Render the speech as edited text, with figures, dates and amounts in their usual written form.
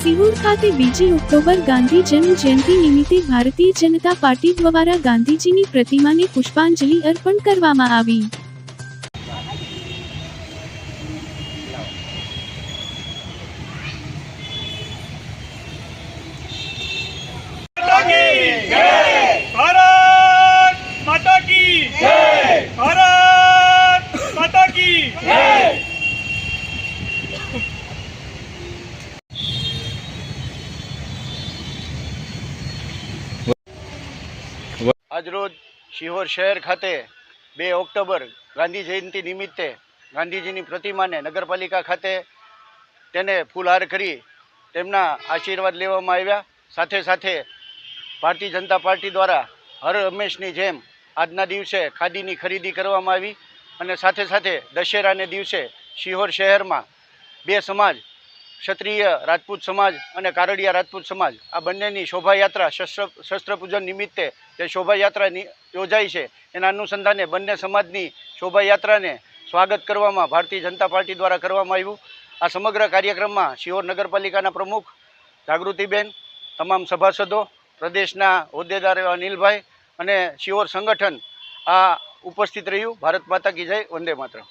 સિહોર ખાતે 2 ઓક્ટોબર ગાંધી જન્મ જયંતિ નિમિત્તે ભારતીય જનતા પાર્ટી દ્વારા ગાંધીજીની પ્રતિમાને પુષ્પાંજલિ અર્પણ કરવામાં આવી। भारत माता की जय। भारत माता की जय। આજરોજ સિહોર શહેર ખાતે 2 ઓક્ટોબર ગાંધી જયંતિ નિમિત્તે ગાંધીજીની પ્રતિમાને નગરપાલિકા ખાતે તેને ફૂલહાર કરી તેમના આશીર્વાદ લેવામાં આવ્યા। સાથે સાથે ભારતીય જનતા પાર્ટી દ્વારા હર હંમેશની જેમ આજના દિવસે ખાદીની ખરીદી કરવામાં આવી અને સાથે સાથે દશેરાને દિવસે સિહોર શહેરમાં 2 સમાજ, ક્ષત્રિય રાજપૂત સમાજ અને કારડિયા રાજપૂત સમાજ આ બંનેની શોભાયાત્રા શસ્ત્ર પૂજન નિમિત્તે જે શોભાયાત્રા યોજાઈ છે એના અનુસંધાને બંને સમાજની શોભાયાત્રાને સ્વાગત કરવામાં ભારતીય જનતા પાર્ટી દ્વારા કરવામાં આવ્યું। આ સમગ્ર કાર્યક્રમમાં સિહોર નગરપાલિકાના પ્રમુખ જાગૃતિબેન, તમામ સભાસદો, પ્રદેશના હોદ્દેદાર અનિલભાઈ અને સિહોર સંગઠન આ ઉપસ્થિત રહ્યું। ભારત માતા કી જય, વંદે માતરમ।